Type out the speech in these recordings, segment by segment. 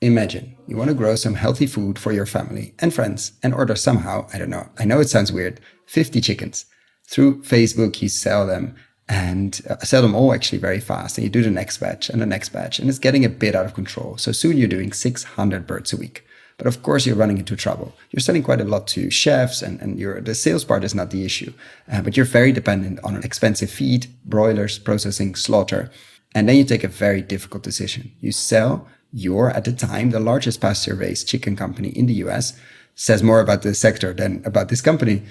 Imagine you want to grow some healthy food for your family and friends and order somehow, I don't know, I know it sounds weird, 50 chickens. Through Facebook, you sell them and sell them all actually very fast. And you do the next batch and the next batch, and it's getting a bit out of control. So soon you're doing 600 birds a week. But of course, you're running into trouble. You're selling quite a lot to chefs, and the sales part is not the issue. But you're very dependent on expensive feed, broilers, processing, slaughter. And then you take a very difficult decision. You sell your, at the time, the largest pasture-raised chicken company in the US, says more about the sector than about this company,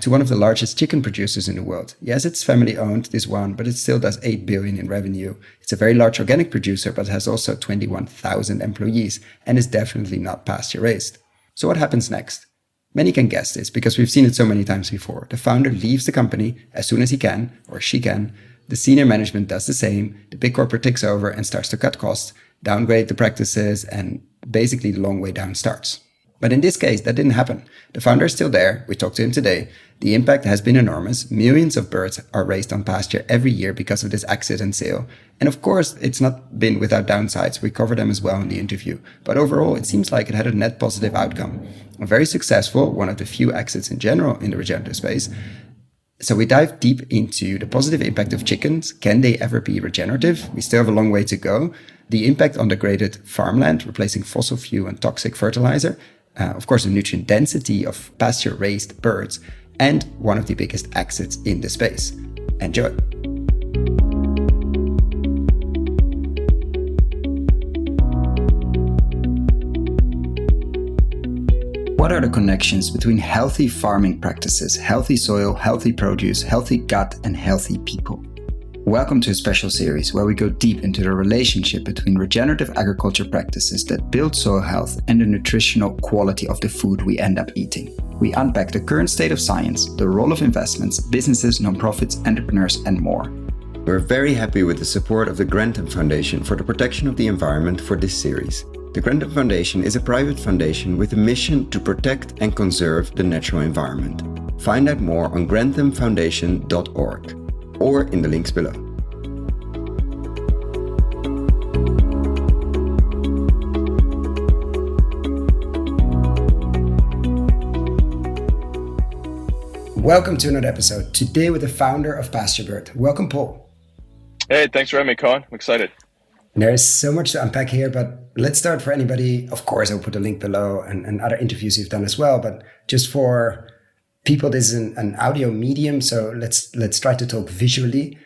to one of the largest chicken producers in the world. Yes, it's family owned, this one, but it still does 8 billion in revenue. It's a very large organic producer, but has also 21,000 employees and is definitely not pasture raised. So what happens next? Many can guess this because we've seen it so many times before. The founder leaves the company as soon as he can, or she can. The senior management does the same. The big corporate takes over and starts to cut costs, downgrade the practices, and basically the long way down starts. But in this case, that didn't happen. The founder is still there. We talked to him today. The impact has been enormous. Millions of birds are raised on pasture every year because of this accident sale. And of course, it's not been without downsides. We covered them as well in the interview. But overall, it seems like it had a net positive outcome. A very successful, one of the few exits in general in the regenerative space. So we dive deep into the positive impact of chickens. Can they ever be regenerative? We still have a long way to go. The impact on degraded farmland, replacing fossil fuel and toxic fertilizer. Of course, the nutrient density of pasture-raised birds, and one of the biggest exits in the space. Enjoy. What are the connections between healthy farming practices, healthy soil, healthy produce, healthy gut, and healthy people? Welcome to a special series where we go deep into the relationship between regenerative agriculture practices that build soil health and the nutritional quality of the food we end up eating. We unpack the current state of science, the role of investments, businesses, nonprofits, entrepreneurs, and more. We're very happy with the support of the Grantham Foundation for the protection of the environment for this series. The Grantham Foundation is a private foundation with a mission to protect and conserve the natural environment. Find out more on granthamfoundation.org. or in the links below. Welcome to another episode, today with the founder of Pasturebird. Welcome, Paul. Hey, thanks for having me, Colin. I'm excited. There is so much to unpack here, but let's start for anybody. Of course, I'll put a link below and other interviews you've done as well, but just for people, this is an audio medium, so let's try to talk visually.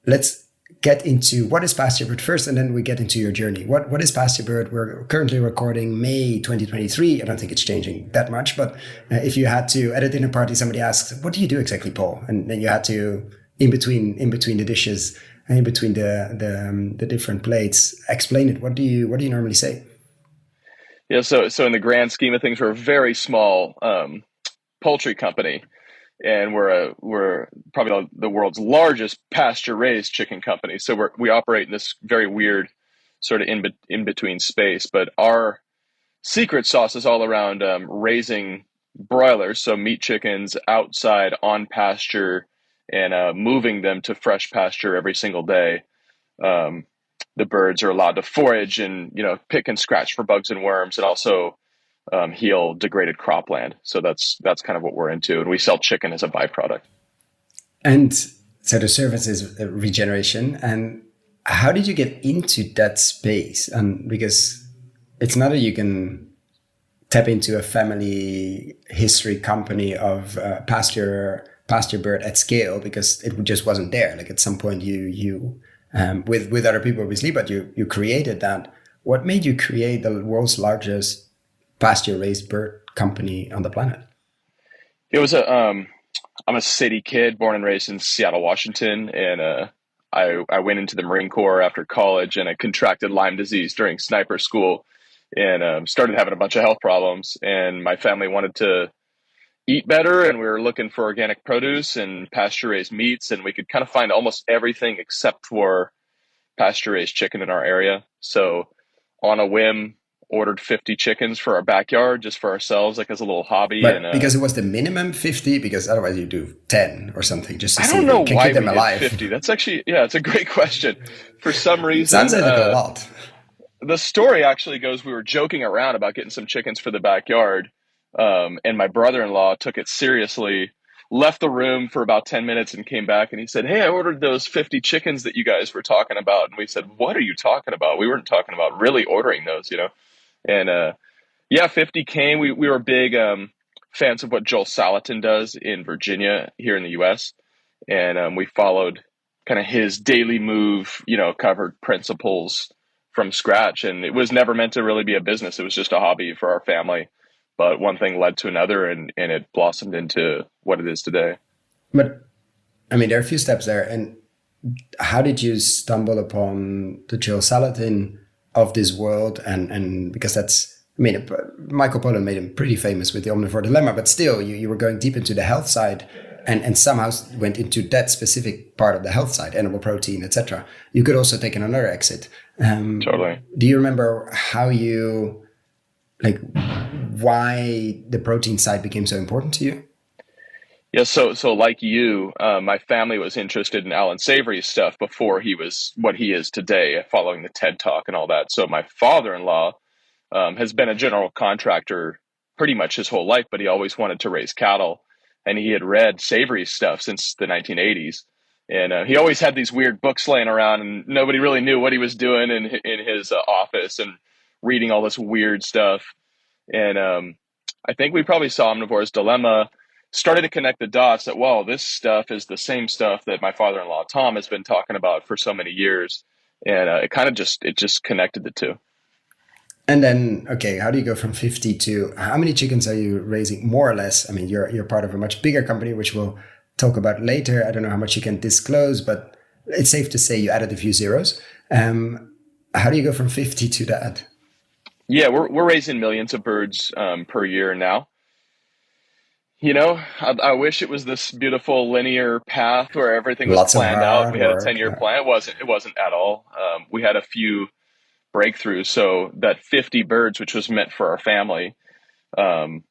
Let's get into what is Pasturebird first, and then we get into your journey. What is Pasturebird? We're currently recording May 2023. I don't think it's changing that much, but if you had to, at a dinner party, somebody asks, "What do you do exactly, Paul?" And then you had to, in between the dishes, in between the different plates, explain it. What do you normally say? Yeah, so in the grand scheme of things, we're a very small poultry company, and we're probably the world's largest pasture-raised chicken company. So we operate in this very weird sort of in between space. But our secret sauce is all around raising broilers, so meat chickens outside on pasture, and moving them to fresh pasture every single day. The birds are allowed to forage and, pick and scratch for bugs and worms, and also heal degraded cropland. So that's kind of what we're into. And we sell chicken as a byproduct. And so the service is regeneration. And how did you get into that space? And because it's not that you can tap into a family history company of Pasturebird at scale, because it just wasn't there. Like at some point you with other people, obviously, but you created that. What made you create the world's largest pasture-raised bird company on the planet? It was I'm a city kid, born and raised in Seattle, Washington, and I went into the Marine Corps after college, and I contracted Lyme disease during sniper school, and started having a bunch of health problems. And my family wanted to eat better, and we were looking for organic produce and pasture-raised meats, and we could kind of find almost everything except for pasture-raised chicken in our area. So on a whim, ordered 50 chickens for our backyard, just for ourselves, like as a little hobby. But and because it was the minimum 50, because otherwise you do 10 or something, just to I see don't if know you can why keep them we alive. did 50. That's actually, it's a great question. For some reason, Sounds like a lot. the story actually goes, we were joking around about getting some chickens for the backyard. And my brother-in-law took it seriously, left the room for about 10 minutes and came back and he said, "Hey, I ordered those 50 chickens that you guys were talking about." And we said, "What are you talking about? We weren't talking about really ordering those, you know?" And yeah, 50 came. We were big fans of what Joel Salatin does in Virginia here in the US. And we followed kind of his daily move, you know, covered principles from scratch. And it was never meant to really be a business. It was just a hobby for our family. But one thing led to another, and it blossomed into what it is today. But I mean, there are a few steps there. And how did you stumble upon the Joel Salatin of this world? And because that's, I mean, Michael Pollan made him pretty famous with the omnivore dilemma, but still, you were going deep into the health side and somehow went into that specific part of the health side, animal protein, etc. You could also take another exit. Totally. Do you remember how you, like, why the protein side became so important to you? Yeah, so like you, my family was interested in Alan Savory's stuff before he was what he is today, following the TED Talk and all that. So my father-in-law has been a general contractor pretty much his whole life, but he always wanted to raise cattle, and he had read Savory's stuff since the 1980s. And he always had these weird books laying around, and nobody really knew what he was doing in his office and reading all this weird stuff. And I think we probably saw Omnivore's Dilemma, started to connect the dots that, well, this stuff is the same stuff that my father-in-law, Tom, has been talking about for so many years. And it kind of just connected the two. And then, okay, how do you go from 50 to how many chickens are you raising, more or less? I mean, you're part of a much bigger company, which we'll talk about later. I don't know how much you can disclose, but it's safe to say you added a few zeros. How do you go from 50 to that? Yeah, we're raising millions of birds per year now. You know, I wish it was this beautiful linear path where everything was Lots of planned out. hard We had a work. 10-year plan. It wasn't at all. We had a few breakthroughs. So that 50 birds, which was meant for our family, um,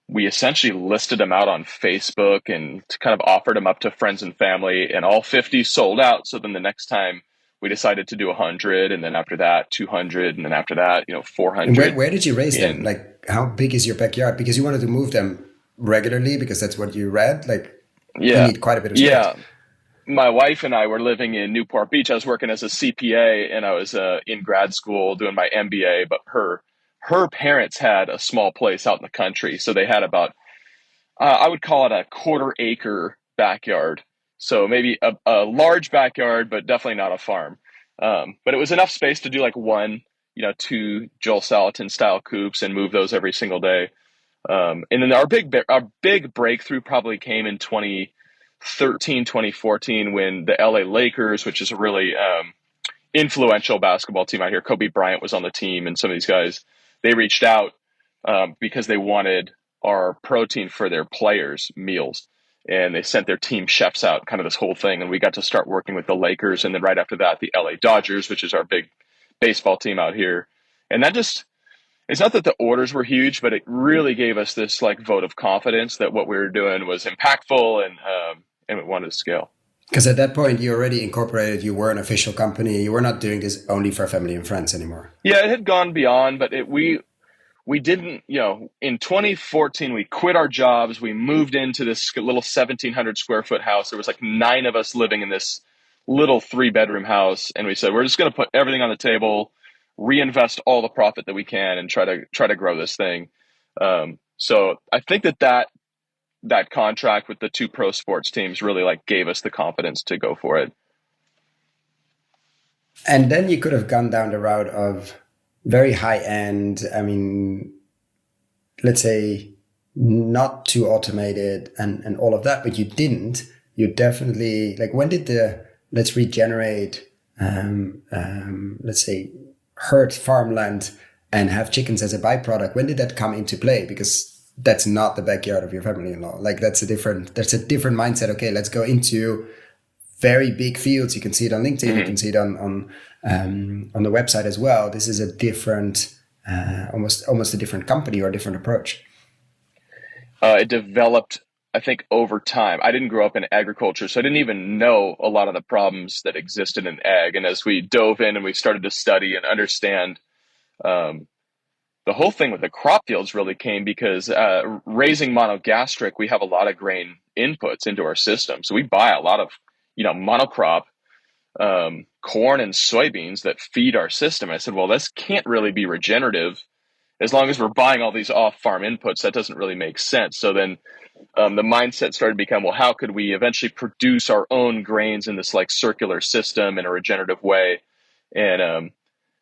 we essentially listed them out on Facebook and kind of offered them up to friends and family, and all 50 sold out. So then the next time we decided to do 100, and then after that 200, and then after that, you know, And 400. where did you raise them? And Like, how big is your backyard? Because you wanted to move them regularly because that's what you read. Like, you yeah, need quite a bit of space. yeah. My wife and I were living in Newport Beach. I was working as a CPA, and I was in grad school doing my MBA. But her parents had a small place out in the country, so they had about I would call it a quarter acre backyard. So maybe a large backyard, but definitely not a farm. But it was enough space to do like one, you know, two Joel Salatin style coops and move those every single day. And then our big breakthrough probably came in 2013, 2014 when the LA Lakers, which is a really influential basketball team out here, Kobe Bryant was on the team, and some of these guys, they reached out because they wanted our protein for their players' meals. And they sent their team chefs out, kind of this whole thing. And we got to start working with the Lakers. And then right after that, the LA Dodgers, which is our big baseball team out here. And that just, it's not that the orders were huge, but it really gave us this like vote of confidence that what we were doing was impactful, and we wanted to scale. Because at that point, you already incorporated, you were an official company. You were not doing this only for family and friends anymore. Yeah, it had gone beyond, but we didn't, you know, in 2014, we quit our jobs. We moved into this little 1,700 square foot house. There was like 9 of us living in this little 3-bedroom house. And we said, we're just going to put everything on the table, reinvest all the profit that we can, and try to grow this thing. So I think that contract with the 2 pro sports teams really like gave us the confidence to go for it. And then you could have gone down the route of very high end. I mean, let's say not too automated and all of that, but you didn't. You definitely, like, when did the let's regenerate, let's say, herd farmland and have chickens as a byproduct, when did that come into play? Because that's not the backyard of your family-in-law. Like, that's a different mindset. Okay, let's go into very big fields. You can see it on LinkedIn. You can see it on the website as well. This is a different, almost a different company or a different approach. It developed I think over time, I didn't grow up in agriculture, so I didn't even know a lot of the problems that existed in ag. And as we dove in and we started to study and understand, um, the whole thing with the crop fields really came because raising monogastric, we have a lot of grain inputs into our system. So we buy a lot of, monocrop corn and soybeans that feed our system. I said, well, this can't really be regenerative as long as we're buying all these off-farm inputs. That doesn't really make sense. So then the mindset started to become, well, how could we eventually produce our own grains in this like circular system in a regenerative way? And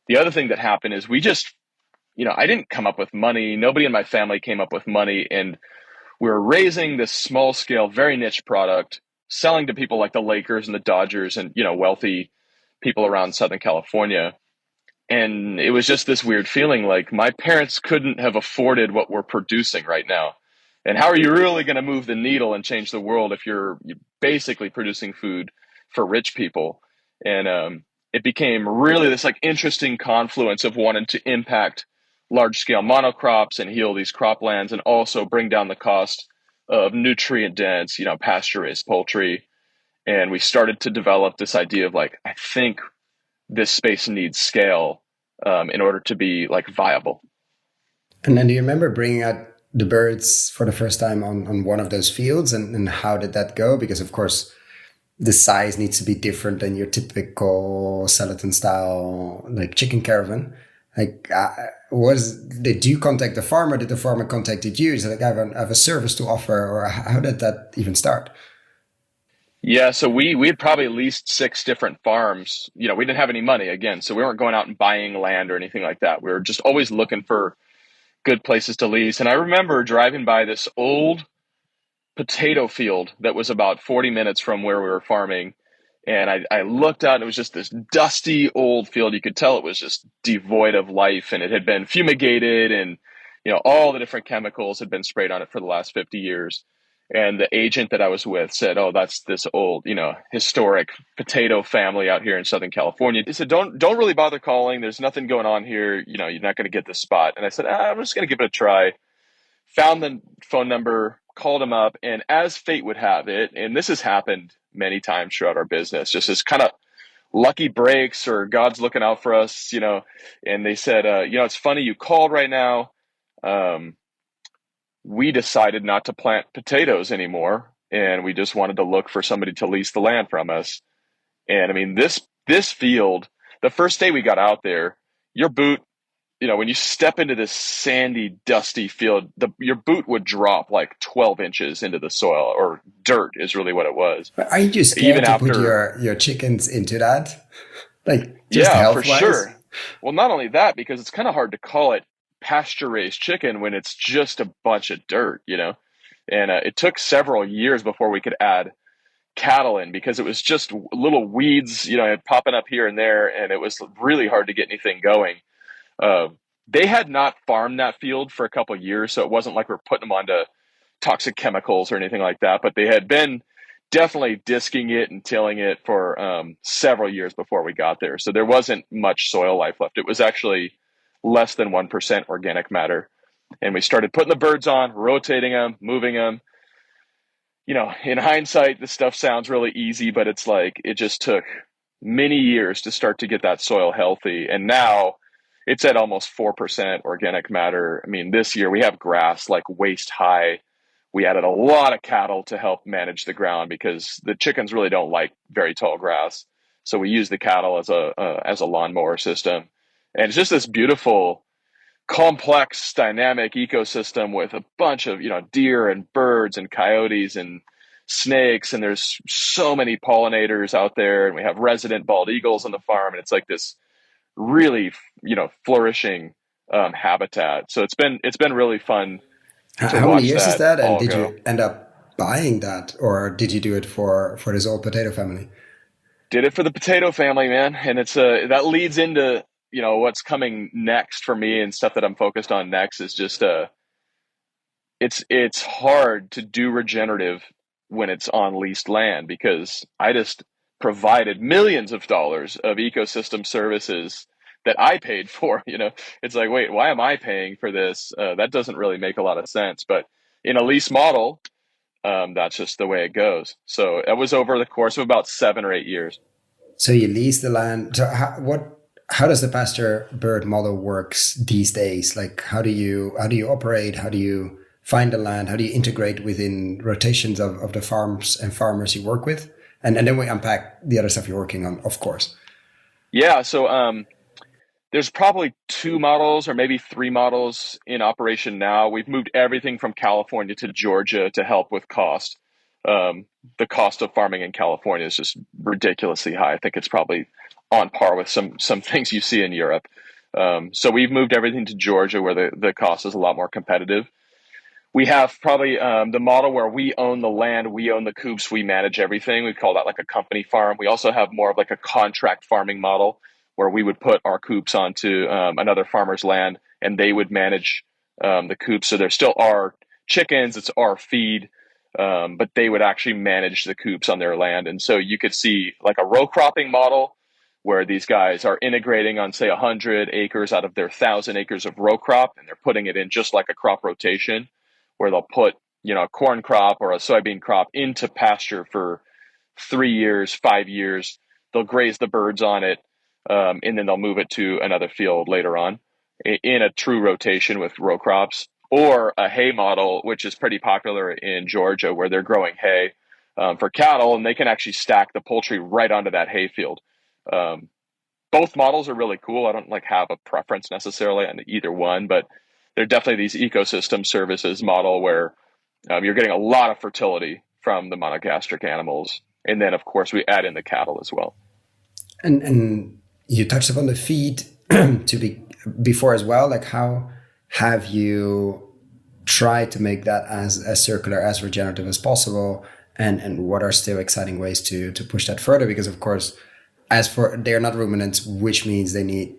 the other thing that happened is we just, I didn't come up with money. Nobody in my family came up with money. And we were raising this small scale, very niche product, selling to people like the Lakers and the Dodgers and, wealthy people around Southern California. And it was just this weird feeling like my parents couldn't have afforded what we're producing right now. And how are you really going to move the needle and change the world if you're basically producing food for rich people? And it became really this like interesting confluence of wanting to impact large scale monocrops and heal these croplands and also bring down the cost of nutrient dense, pasture raised poultry. And we started to develop this idea of like, I think this space needs scale in order to be like viable. And then do you remember bringing out the birds for the first time on one of those fields? And how did that go? Because, of course, the size needs to be different than your typical Salatin style, like chicken caravan. Like, did you contact the farmer? Did the farmer contacted you? Is it like, I have a service to offer? Or how did that even start? Yeah, so we had probably at least six different farms. We didn't have any money again, so we weren't going out and buying land or anything like that. We were just always looking for good places to lease. And I remember driving by this old potato field that was about 40 minutes from where we were farming. And I looked out and it was just this dusty old field. You could tell it was just devoid of life and it had been fumigated and, all the different chemicals had been sprayed on it for the last 50 years. And the agent that I was with said, "Oh, that's this old, historic potato family out here in Southern California." He said, "Don't really bother calling. There's nothing going on here. You're not going to get this spot." And I said, "I'm just going to give it a try." Found the phone number, called him up, and as fate would have it, and this has happened many times throughout our business, just as kind of lucky breaks or God's looking out for us, and they said, it's funny you called right now. Um, we decided not to plant potatoes anymore, and we just wanted to look for somebody to lease the land from us. And I mean, this field, the first day we got out there, your boot, when you step into this sandy, dusty field, your boot would drop like 12 inches into the soil, or dirt is really what it was. But are you Even scared to put after, your chickens into that? Like, just yeah, for health wise? sure. Well, not only that, because it's kind of hard to call it pasture raised chicken when it's just a bunch of dirt. And it took several years before we could add cattle in because it was just little weeds, popping up here and there, and it was really hard to get anything going. Uh, they had not farmed that field for a couple of years, so it wasn't like we're putting them onto toxic chemicals or anything like that. But they had been definitely disking it and tilling it for several years before we got there. So there wasn't much soil life left. It was actually less than 1% organic matter. And we started putting the birds on, rotating them, moving them. In hindsight, this stuff sounds really easy, but it's like it just took many years to start to get that soil healthy. And now it's at almost 4% organic matter. I mean, this year we have grass like waist high. We added a lot of cattle to help manage the ground because the chickens really don't like very tall grass. So we use the cattle as a lawnmower system. And it's just this beautiful, complex, dynamic ecosystem with a bunch of, deer and birds and coyotes and snakes. And there's so many pollinators out there. And we have resident bald eagles on the farm. And it's like this really, flourishing habitat. So it's been really fun to How many watch years is that that? And all did go. you end up buying that, or did you do it for this old potato family? Did it for the potato family, man. And it's that leads into, what's coming next for me and stuff that I'm focused on next is just it's hard to do regenerative when it's on leased land because I just provided millions of dollars of ecosystem services that I paid for. It's like, wait, why am I paying for this? That doesn't really make a lot of sense. But in a lease model, that's just the way it goes. So it was over the course of about 7 or 8 years. So you lease the land. So how does the pasture bird model works these days? Like how do you operate? How do you find the land? How do you integrate within rotations of the farms and farmers you work with? And then we unpack the other stuff you're working on, of course. Yeah. So there's probably two models or maybe three models in operation now. We've moved everything from California to Georgia to help with cost. The cost of farming in California is just ridiculously high. I think it's probably on par with some things you see in Europe. So we've moved everything to Georgia where the cost is a lot more competitive. We have probably the model where we own the land, we own the coops, we manage everything. We call that like a company farm. We also have more of like a contract farming model where we would put our coops onto another farmer's land and they would manage the coops. So there still are chickens, it's our feed, but they would actually manage the coops on their land. And so you could see like a row cropping model where these guys are integrating on, say, 100 acres out of their 1,000 acres of row crop, and they're putting it in just like a crop rotation where they'll put, a corn crop or a soybean crop into pasture for 3 years, 5 years. They'll graze the birds on it, and then they'll move it to another field later on in a true rotation with row crops, or a hay model, which is pretty popular in Georgia, where they're growing hay for cattle, and they can actually stack the poultry right onto that hay field. Um, both models are really cool. I don't like have a preference necessarily on either one, but they're definitely these ecosystem services model where you're getting a lot of fertility from the monogastric animals. And then, of course, we add in the cattle as well. And you touched upon the feed to be before as well. Like how have you tried to make that as circular, as regenerative as possible? And what are still exciting ways to push that further? Because of course, as for they're not ruminants, which means they need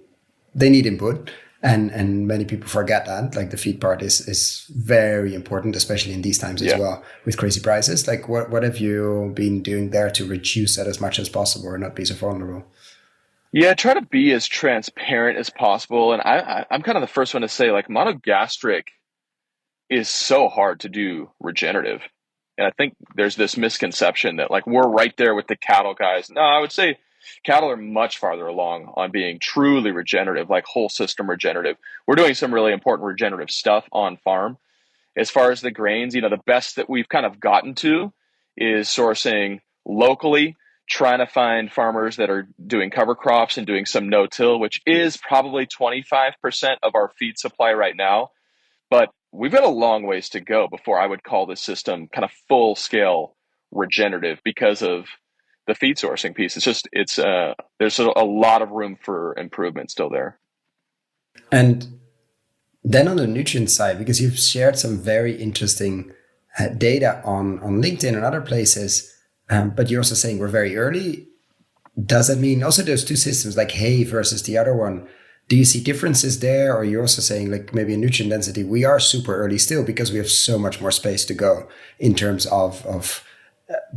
input. And many people forget that like the feed part is very important, especially in these times as Yeah. well with crazy prices. Like what have you been doing there to reduce that as much as possible or not be so vulnerable? Yeah, try to be as transparent as possible. And I'm kind of the first one to say, like, monogastric is so hard to do regenerative. And I think there's this misconception that, like, we're right there with the cattle guys. No, I would say cattle are much farther along on being truly regenerative, like whole system regenerative. We're doing some really important regenerative stuff on farm. As far as the grains, the best that we've kind of gotten to is sourcing locally, trying to find farmers that are doing cover crops and doing some no-till, which is probably 25% of our feed supply right now. But we've got a long ways to go before I would call this system kind of full scale regenerative because of the feed sourcing piece. There's a lot of room for improvement still there. And then on the nutrient side, because you've shared some very interesting data on LinkedIn and other places, but you're also saying we're very early. Does that mean also those two systems, like hay versus the other one? Do you see differences there, or you're also saying like maybe in nutrient density we are super early still because we have so much more space to go in terms of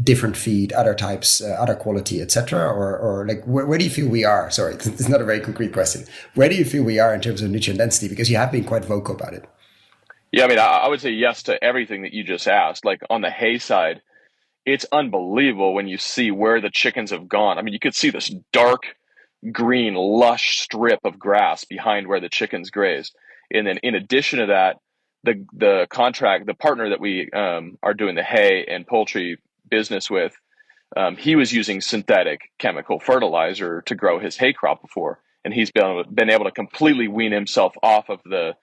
different feed, other types, other quality, etc. Or like where do you feel we are? Sorry, it's not a very concrete question. Where do you feel we are in terms of nutrient density? Because you have been quite vocal about it. Yeah, I mean, I would say yes to everything that you just asked. Like on the hay side, it's unbelievable when you see where the chickens have gone. I mean, you could see this dark green, lush strip of grass behind where the chickens graze. And then in addition to that, the partner that we are doing the hay and poultry business with, he was using synthetic chemical fertilizer to grow his hay crop before. And he's been able to completely wean himself off of the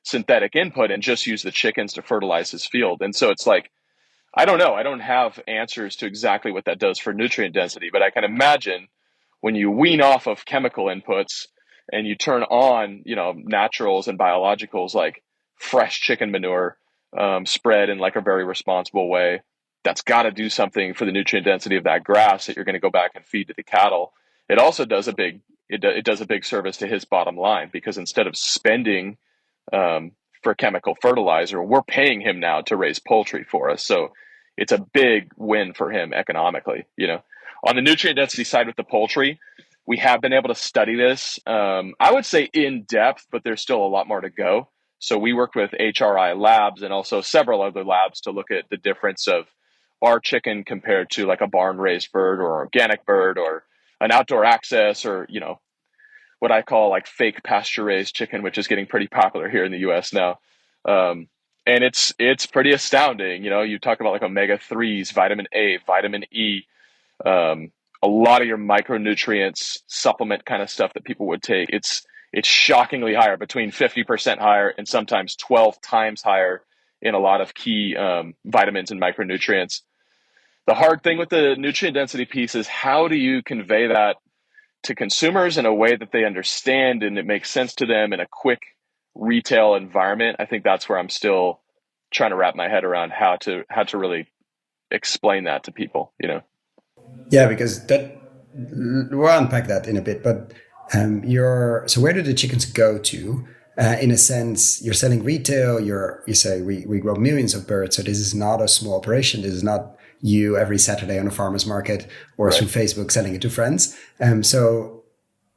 synthetic input and just use the chickens to fertilize his field. And so it's like, I don't know. I don't have answers to exactly what that does for nutrient density, but I can imagine when you wean off of chemical inputs and you turn on, naturals and biologicals like fresh chicken manure, spread in like a very responsible way, that's got to do something for the nutrient density of that grass that you're going to go back and feed to the cattle. It also does it does a big service to his bottom line because instead of spending for chemical fertilizer, we're paying him now to raise poultry for us. So it's a big win for him economically. On the nutrient density side with the poultry, we have been able to study this. I would say in depth, but there's still a lot more to go. So we worked with HRI Labs and also several other labs to look at the difference of our chicken compared to like a barn raised bird or organic bird or an outdoor access or, what I call like fake pasture raised chicken, which is getting pretty popular here in the US now. Um, and it's pretty astounding. You talk about like omega-3s, vitamin A, vitamin E, um, a lot of your micronutrients, supplement kind of stuff that people would take. It's shockingly higher, between 50% higher and sometimes 12 times higher in a lot of key vitamins and micronutrients. The hard thing with the nutrient density piece is how do you convey that to consumers in a way that they understand and it makes sense to them in a quick retail environment? I think that's where I'm still trying to wrap my head around how to really explain that to people. Yeah, because we'll unpack that in a bit. But so where do the chickens go to? In a sense, you're selling retail. You say we grow millions of birds, so this is not a small operation. This is not you every Saturday on a farmer's market or Right. through Facebook selling it to friends. So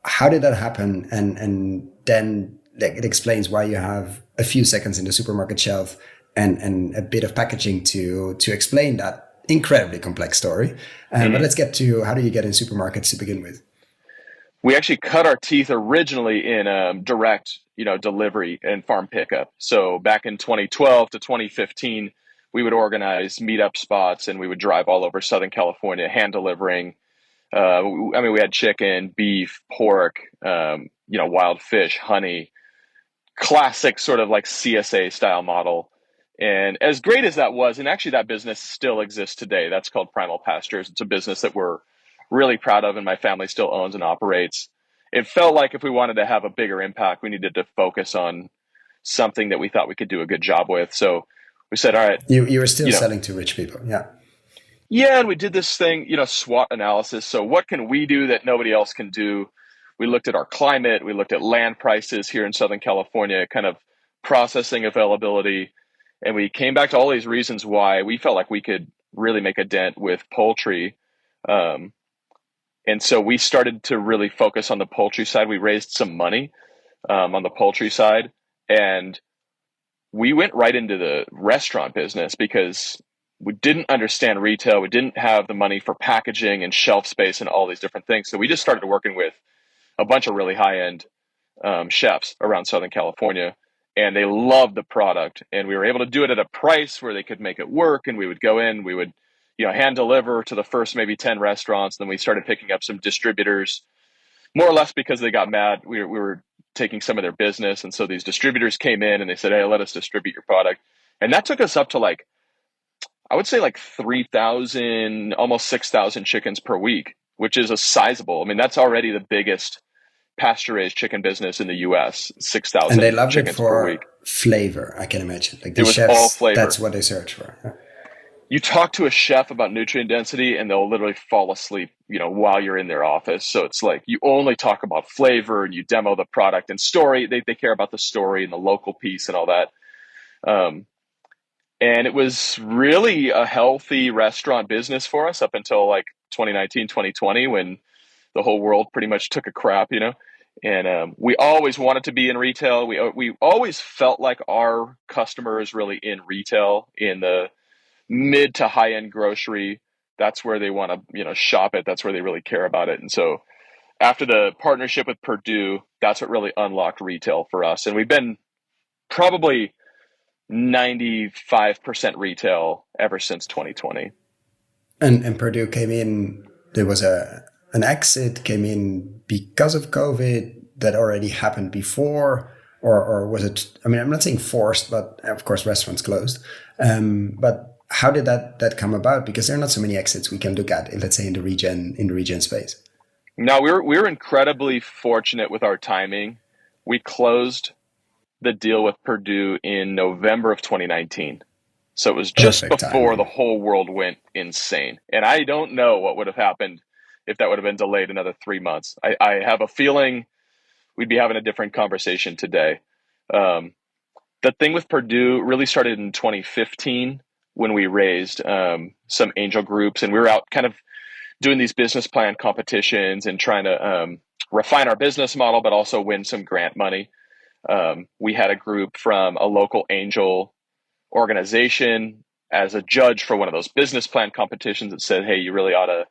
how did that happen? And then it explains why you have a few seconds in the supermarket shelf and a bit of packaging to explain that incredibly complex story. But let's get to how do you get in supermarkets to begin with? We actually cut our teeth originally in direct, delivery and farm pickup. So back in 2012 to 2015, we would organize meetup spots and we would drive all over Southern California, hand delivering. We had chicken, beef, pork, wild fish, honey, classic sort of like CSA style model. And as great as that was, and actually that business still exists today. That's called Primal Pastures. It's a business that we're really proud of and my family still owns and operates. It felt like if we wanted to have a bigger impact, we needed to focus on something that we thought we could do a good job with. So we said, all right, You were still selling to rich people, yeah. yeah, and we did this thing, SWOT analysis. So what can we do that nobody else can do? We looked at our climate, we looked at land prices here in Southern California, kind of processing availability, and we came back to all these reasons why we felt like we could really make a dent with poultry. Um, and so we started to really focus on the poultry side. We raised some money on the poultry side, and we went right into the restaurant business because we didn't understand retail. We didn't have the money for packaging and shelf space and all these different things. So we just started working with a bunch of really high end chefs around Southern California, and they loved the product. And we were able to do it at a price where they could make it work. And we would go in, we would, hand deliver to the first maybe 10 restaurants. Then we started picking up some distributors, more or less because they got mad. We were taking some of their business. And so these distributors came in and they said, hey, let us distribute your product. And that took us up to I would say 3,000, almost 6,000 chickens per week, which is a sizable. I mean, that's already the biggest pasture-raised chicken business in the U.S. 6,000 and they loved chickens it for per week. Flavor, I can imagine. Like the It was all chefs, flavor. that's what they search for. You talk to a chef about nutrient density and they'll literally fall asleep, while you're in their office. So it's like you only talk about flavor and you demo the product and story. They care about the story and the local piece and all that. And it was really a healthy restaurant business for us up until 2019, 2020, when the whole world pretty much took a crap. And we always wanted to be in retail. We always felt like our customer is really in retail, in the mid to high end grocery. That's where they want to, shop it. That's where they really care about it. And so after the partnership with Purdue, that's what really unlocked retail for us. And we've been probably 95% retail ever since 2020. And Purdue came in, there was an exit, came in because of COVID that already happened before, or was it, I mean, I'm not saying forced, but of course restaurants closed. But how did that come about? Because there are not so many exits we can look at, let's say in the regen space. Now we were incredibly fortunate with our timing. We closed the deal with Purdue in November of 2019. So it was just Perfect before timing. the whole world went insane. And I don't know what would have happened if that would have been delayed another 3 months. I have a feeling we'd be having a different conversation today. The thing with Purdue really started in 2015 when we raised some angel groups, and we were out kind of doing these business plan competitions and trying to refine our business model, but also win some grant money. We had a group from a local angel organization as a judge for one of those business plan competitions that said, hey, you really ought to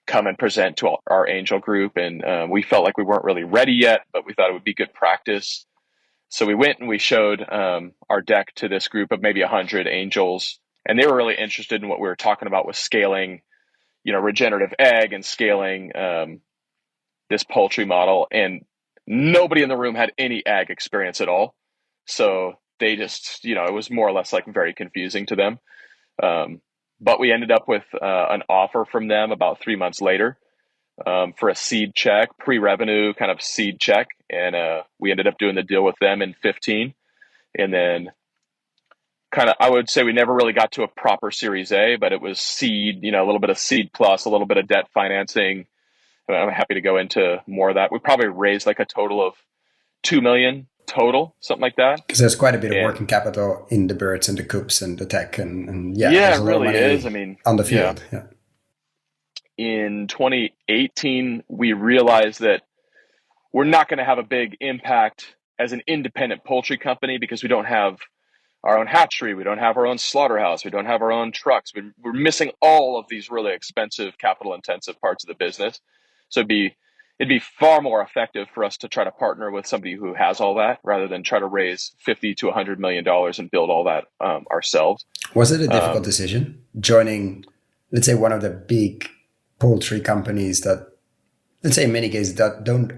come and present to our angel group. And we felt like we weren't really ready yet, but we thought it would be good practice. So we went and we showed our deck to this group of maybe 100 angels, and they were really interested in what we were talking about with scaling, regenerative egg and scaling this poultry model. And nobody in the room had any ag experience at all. So they just, it was more or less like very confusing to them. But we ended up with an offer from them about 3 months later for a seed check, pre-revenue kind of seed check. And we ended up doing the deal with them in 15. And then I would say we never really got to a proper Series A, but it was seed, a little bit of seed plus, a little bit of debt financing. I'm happy to go into more of that. We probably raised like a total of 2 million total, something like that. Because there's quite a bit of working capital in the birds and the coops and the tech, and yeah, there's it a lot of really money is. I mean, on the field. Yeah. In 2018, we realized that we're not going to have a big impact as an independent poultry company because we don't have our own hatchery, we don't have our own slaughterhouse, we don't have our own trucks. We're missing all of these really expensive, capital-intensive parts of the business. So it'd be far more effective for us to try to partner with somebody who has all that rather than try to raise $50 to $100 million and build all that ourselves. Was it a difficult decision joining, let's say, one of the big poultry companies that, let's say, in many cases, that don't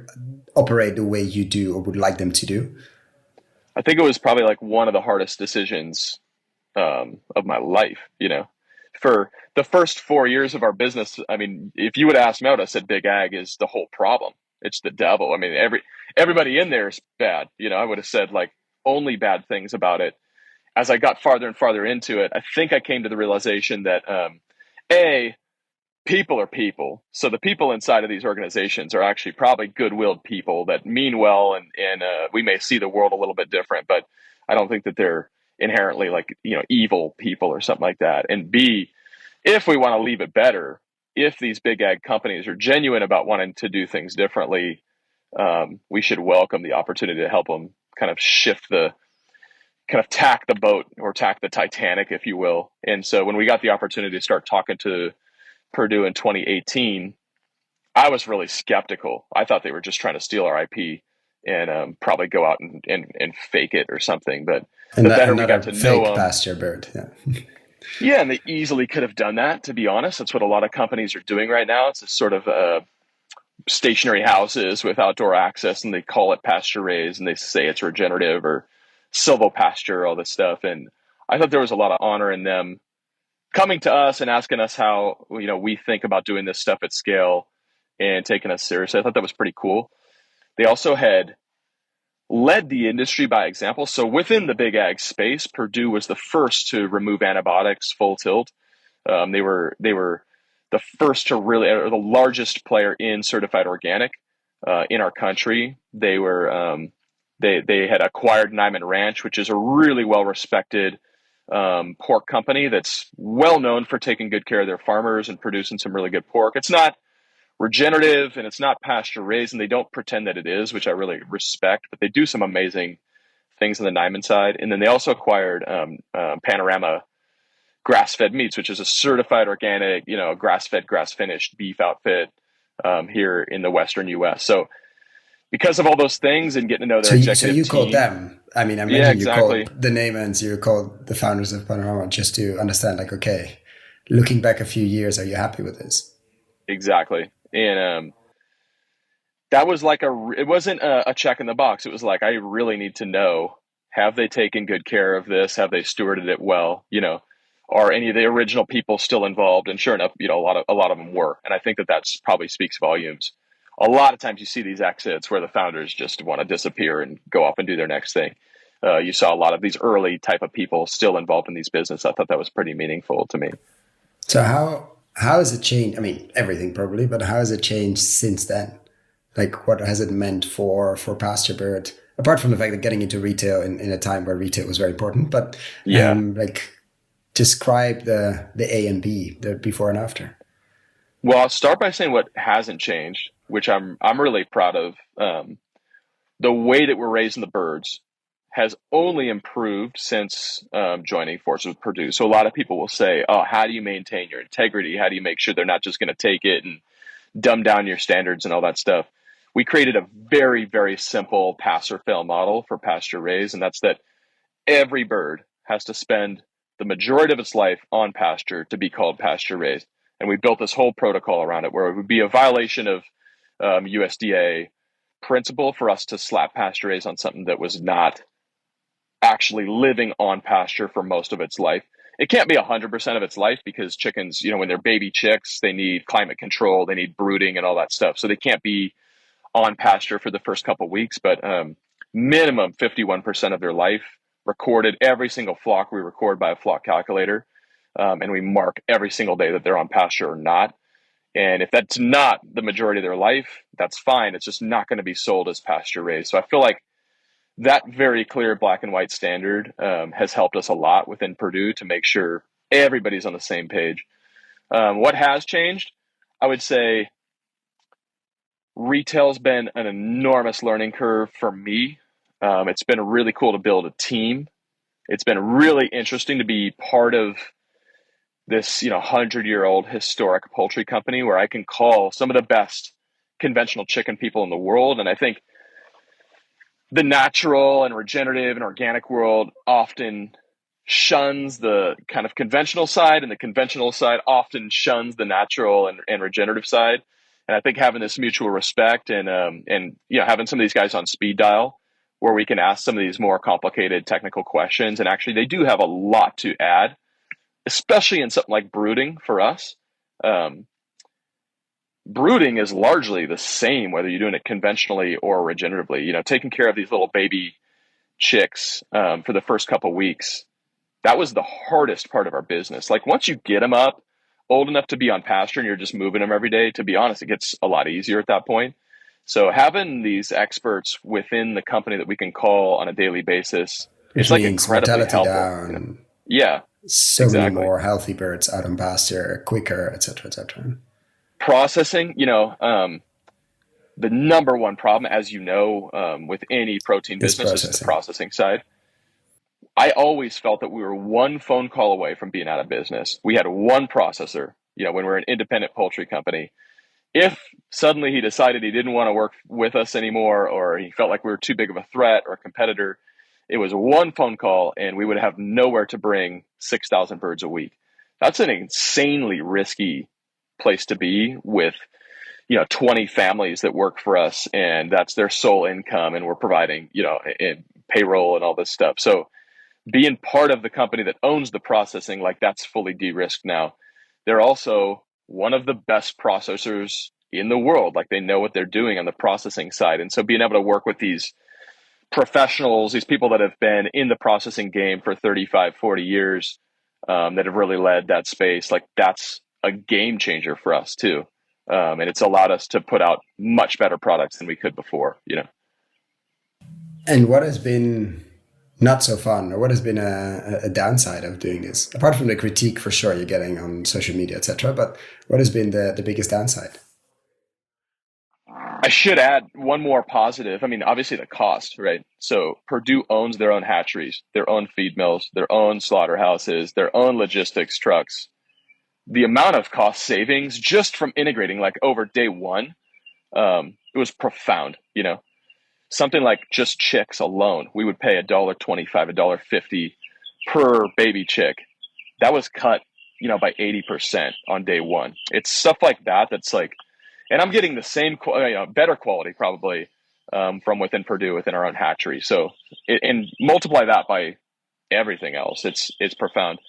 operate the way you do or would like them to do? I think it was probably like one of the hardest decisions of my life, For the first 4 years of our business, I mean, if you would ask me, I would have said big ag is the whole problem. It's the devil. I mean, everybody in there is bad. I would have said like only bad things about it. As I got farther and farther into it, I think I came to the realization that people are people. So the people inside of these organizations are actually probably good-willed people that mean well, and we may see the world a little bit different, but I don't think that they're inherently like, evil people or something like that. And B, if we want to leave it better, if these big ag companies are genuine about wanting to do things differently, we should welcome the opportunity to help them kind of tack the boat or tack the Titanic, if you will. And so when we got the opportunity to start talking to Purdue in 2018, I was really skeptical. I thought they were just trying to steal our IP and probably go out and fake it or something. But the better we got to know them, Pasturebird, yeah, and they easily could have done that. To be honest, that's what a lot of companies are doing right now. It's a sort of stationary houses with outdoor access, and they call it pasture-raised, and they say it's regenerative or silvopasture, all this stuff. And I thought there was a lot of honor in them coming to us and asking us how we think about doing this stuff at scale and taking us seriously. I thought that was pretty cool. They also had led the industry by example. So within the big ag space, Purdue was the first to remove antibiotics full tilt. They were the first to really, or the largest player in certified organic in our country. They were they had acquired Nyman Ranch, which is a really well respected pork company that's well known for taking good care of their farmers and producing some really good pork. It's not regenerative and it's not pasture raised, and they don't pretend that it is, which I really respect, but they do some amazing things on the Nyman side. And then they also acquired Panorama Grass-Fed Meats, which is a certified organic, grass-fed, grass-finished beef outfit here in the Western U.S. So because of all those things and getting to know their executive team. So you called them. I mean, I mentioned yeah, exactly. You called the Naymans, you called the founders of Panorama just to understand, like, okay, looking back a few years, are you happy with this? Exactly. And that was like it wasn't a check in the box. It was like, I really need to know, have they taken good care of this? Have they stewarded it well? Are any of the original people still involved? And sure enough, a lot of them were. And I think that that's probably speaks volumes. A lot of times you see these exits where the founders just want to disappear and go off and do their next thing. You saw a lot of these early type of people still involved in these business. I thought that was pretty meaningful to me. So how has it changed? I mean, everything probably, but how has it changed since then? Like, what has it meant for Pasturebird? Apart from the fact that getting into retail in a time where retail was very important, but describe the A and B, the before and after. Well, I'll start by saying what hasn't changed, which I'm really proud of. the way that we're raising the birds has only improved since joining forces with Purdue. So a lot of people will say, oh, how do you maintain your integrity? How do you make sure they're not just going to take it and dumb down your standards and all that stuff? We created a very, very simple pass or fail model for pasture raised, and that's that every bird has to spend the majority of its life on pasture to be called pasture raised. And we built this whole protocol around it where it would be a violation of USDA principle for us to slap pasture raised on something that was not actually living on pasture for most of its life. It can't be 100% of its life because chickens, when they're baby chicks, they need climate control, they need brooding and all that stuff. So they can't be on pasture for the first couple of weeks, but minimum 51% of their life recorded. Every single flock we record by a flock calculator, and we mark every single day that they're on pasture or not. And if that's not the majority of their life, that's fine. It's just not going to be sold as pasture raised. So I feel like that very clear black and white standard has helped us a lot within Purdue to make sure everybody's on the same page. What has changed? I would say retail's been an enormous learning curve for me. It's been really cool to build a team. It's been really interesting to be part of this 100-year-old historic poultry company where I can call some of the best conventional chicken people in the world. And I think the natural and regenerative and organic world often shuns the kind of conventional side, and the conventional side often shuns the natural and regenerative side. And I think having this mutual respect and having some of these guys on speed dial where we can ask some of these more complicated technical questions, and actually they do have a lot to add, especially in something like brooding for us. Brooding is largely the same whether you're doing it conventionally or regeneratively. Taking care of these little baby chicks for the first couple of weeks, that was the hardest part of our business. Like once you get them up old enough to be on pasture and you're just moving them every day, to be honest, it gets a lot easier at that point. So having these experts within the company that we can call on a daily basis, Which it's like means incredibly mortality helpful. down, Yeah, so many exactly. more healthy birds out on pasture quicker, etc., etc. Processing, the number one problem, as with any protein It's business is the processing. processing side. I always felt that we were one phone call away from being out of business. We had one processor, when we're an independent poultry company. If suddenly he decided he didn't want to work with us anymore, or he felt like we were too big of a threat or a competitor, it was one phone call and we would have nowhere to bring 6,000 birds a week. That's an insanely risky place to be with 20 families that work for us, and that's their sole income, and we're providing in payroll and all this stuff. So being part of the company that owns the processing, like that's fully de-risked now. They're also one of the best processors in the world. Like they know what they're doing on the processing side. And so being able to work with these professionals, these people that have been in the processing game for 35, 40 years, that have really led that space, like that's a game changer for us too. And it's allowed us to put out much better products than we could before. And what has been not so fun, or what has been a downside of doing this, apart from the critique for sure you're getting on social media, etc.? But what has been the biggest downside? I should add one more positive. I mean, obviously the cost, right? So Purdue owns their own hatcheries, their own feed mills, their own slaughterhouses, their own logistics trucks. The amount of cost savings just from integrating, like over day one, it was profound. Something like just chicks alone, we would pay $1.25, $1.50 per baby chick. That was cut, by 80% on day one. It's stuff like that that's like, and I'm getting the same, better quality probably from within Purdue, within our own hatchery. So, and multiply that by everything else. It's profound.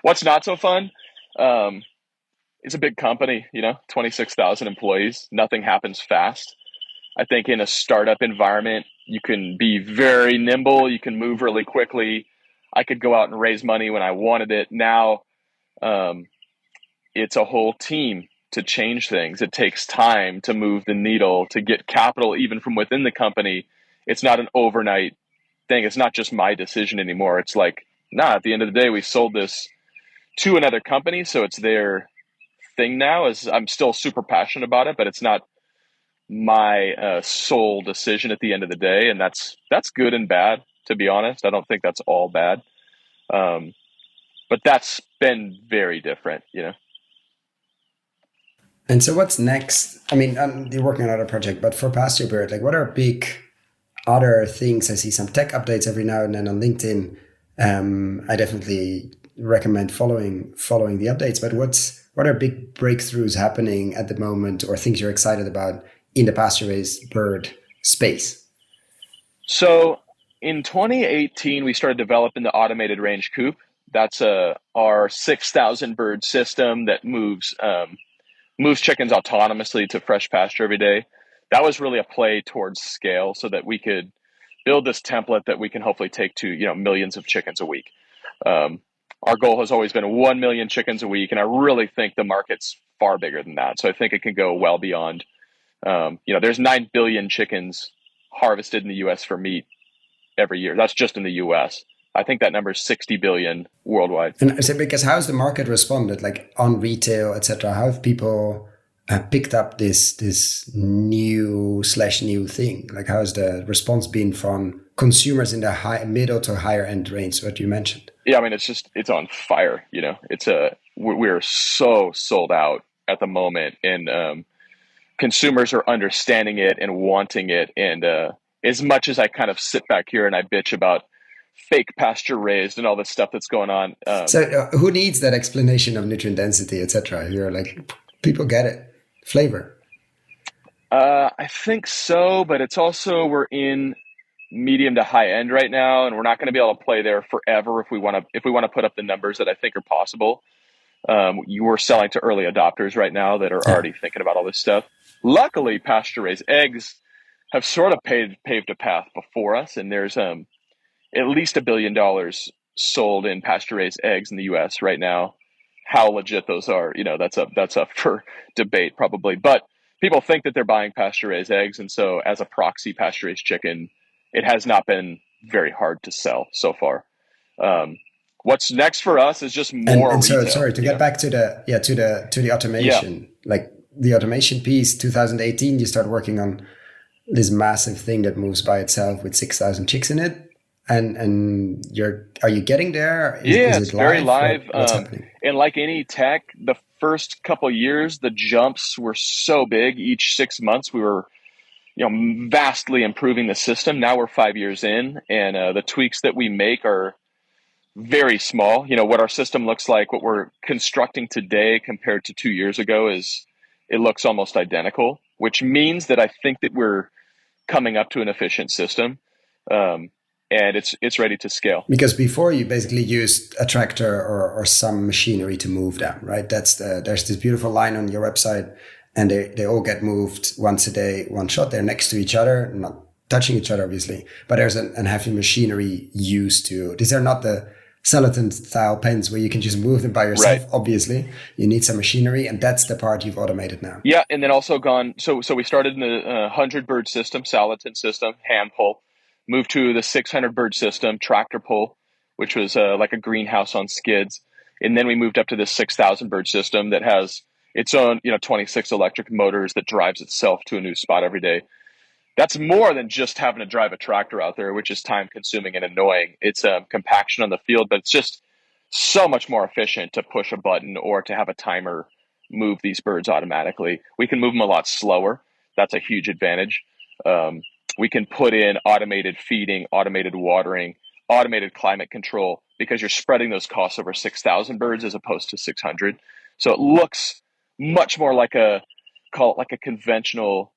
What's not so fun? It's a big company, 26,000 employees. Nothing happens fast. I think in a startup environment, you can be very nimble. You can move really quickly. I could go out and raise money when I wanted it. Now, it's a whole team to change things. It takes time to move the needle, to get capital even from within the company. It's not an overnight thing. It's not just my decision anymore. It's like, at the end of the day, we sold this to another company, so it's their thing now. As I'm still super passionate about it, but it's not my sole decision at the end of the day, and that's good and bad, to be honest. I don't think that's all bad, um, but that's been very different, you know. And so what's next? I mean, you're working on another project, but for Pasturebird, like what are big other things? I see some tech updates every now and then on LinkedIn. I definitely recommend following the updates. But what are big breakthroughs happening at the moment, or things you're excited about in the pasture-raised bird space? So in 2018, we started developing the automated range coop. That's our 6,000 bird system that moves chickens autonomously to fresh pasture every day. That was really a play towards scale so that we could build this template that we can hopefully take to, millions of chickens a week. Um, our goal has always been 1 million chickens a week, and I really think the market's far bigger than that. So I think it can go well beyond. There's 9 billion chickens harvested in the U.S. for meat every year. That's just in the U.S. I think that number is 60 billion worldwide. And I say, because how's the market responded, like on retail, etc.? How have people picked up this new thing? Like, how's the response been from consumers in the middle to higher end range? What you mentioned. Yeah, I mean, it's on fire. We're so sold out at the moment, and consumers are understanding it and wanting it. And as much as I kind of sit back here and I bitch about fake pasture raised and all this stuff that's going on. So who needs that explanation of nutrient density, etc.? You're like, people get it, flavor. I think so, but it's also we're in medium to high end right now, and we're not going to be able to play there forever if we want to put up the numbers that I think are possible. You are selling to early adopters right now that are Yeah. already thinking about all this stuff. Luckily, pasture raised eggs have sort of paved a path before us, and there's at least $1 billion sold in pasture raised eggs in the U.S. right now. How legit those are, that's up for debate probably. But people think that they're buying pasture raised eggs, and so as a proxy, pasture raised chicken, it has not been very hard to sell so far. Um, what's next for us is just more And so retail. sorry to get back to the Yeah, automation, like the automation piece. 2018, you start working on this massive thing that moves by itself with 6,000 chicks in it. And are you getting there? Is yeah, it it's very live? live. What's happening? And like any tech, the first couple years, the jumps were so big. Each 6 months, we were vastly improving the system. Now we're 5 years in, and the tweaks that we make are very small. What our system looks like, what we're constructing today compared to 2 years ago it looks almost identical, which means that I think that we're coming up to an efficient system, um, and it's ready to scale. Because before you basically used a tractor or some machinery to move them, right? There's this beautiful line on your website, and they all get moved once a day, one shot. They're next to each other, not touching each other, obviously. But there's an heavy machinery used to. These are not the Celoton style pens where you can just move them by yourself. Right. Obviously, you need some machinery, and that's the part you've automated now. Yeah, and then also gone. So we started in the 100 bird system, Salatin system, hand pull. Moved to the 600 bird system, tractor pull, which was like a greenhouse on skids. And then we moved up to this 6,000 bird system that has its own 26 electric motors that drives itself to a new spot every day. That's more than just having to drive a tractor out there, which is time consuming and annoying. It's compaction on the field, but it's just so much more efficient to push a button or to have a timer move these birds automatically. We can move them a lot slower. That's a huge advantage. Um, we can put in automated feeding, automated watering, automated climate control because you're spreading those costs over 6,000 birds as opposed to 600. So it looks much more like call it like a conventional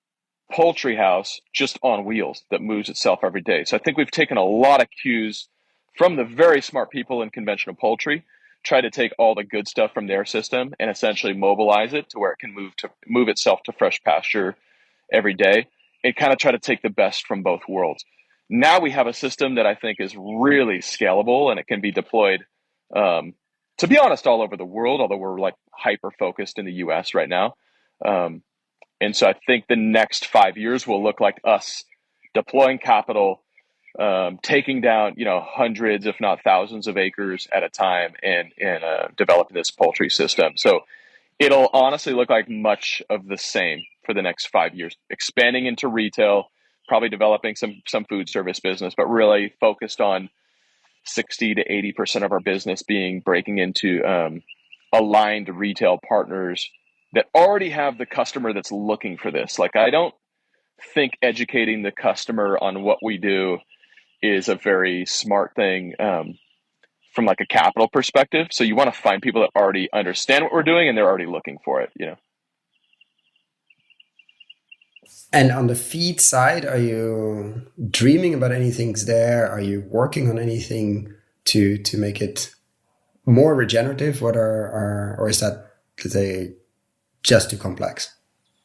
poultry house just on wheels that moves itself every day. So I think we've taken a lot of cues from the very smart people in conventional poultry, try to take all the good stuff from their system and essentially mobilize it to where it can move itself to fresh pasture every day, and kind of try to take the best from both worlds. Now we have a system that I think is really scalable, and it can be deployed, to be honest, all over the world, although we're like hyper focused in the US right now. Um, and so I think the next 5 years will look like us deploying capital, taking down, hundreds, if not thousands of acres at a time and developing this poultry system. So it'll honestly look like much of the same for the next 5 years, expanding into retail, probably developing some food service business, but really focused on 60 to 80% of our business being breaking into aligned retail partners that already have the customer that's looking for this. Like, I don't think educating the customer on what we do is a very smart thing from like a capital perspective. So you want to find people that already understand what we're doing and they're already looking for it, you know. And on the feed side, are you dreaming about anything there? Are you working on anything to make it more regenerative? What or is that, let's say, just too complex?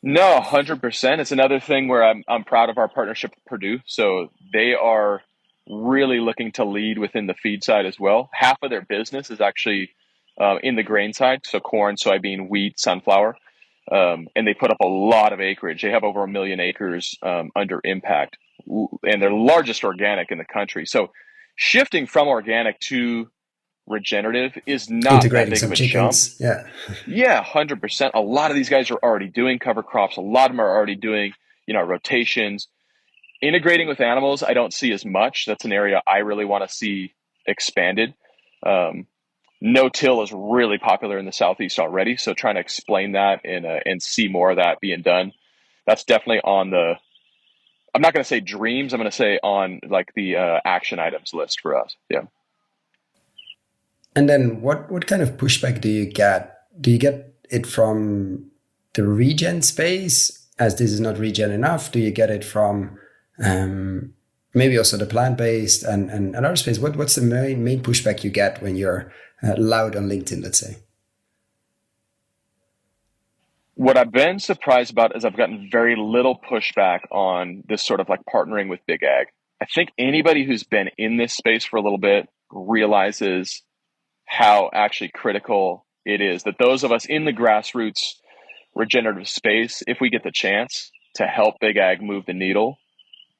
No, 100%. It's another thing where I'm proud of our partnership with Purdue. So they are really looking to lead within the feed side as well. Half of their business is actually in the grain side, so corn, soybean, wheat, sunflower, and they put up a lot of acreage. They have over 1 million acres under impact, and they're largest organic in the country. So shifting from organic to regenerative is not that Integrating big of some a jump. chickens, yeah. Yeah, 100%. A lot of these guys are already doing cover crops. A lot of them are already doing, rotations. Integrating with animals, I don't see as much. That's an area I really want to see expanded. No-till is really popular in the Southeast already, so trying to explain that and see more of that being done. That's definitely on the, I'm not going to say dreams, I'm going to say on like the action items list for us. Yeah. And then what kind of pushback do you get? Do you get it from the regen space, as this is not regen enough? Do you get it from maybe also the plant-based and another space? What's the main pushback you get when you're loud on LinkedIn, let's say? What I've been surprised about is I've gotten very little pushback on this sort of like partnering with big ag. I think anybody who's been in this space for a little bit realizes how actually critical it is that those of us in the grassroots regenerative space, if we get the chance to help big ag move the needle,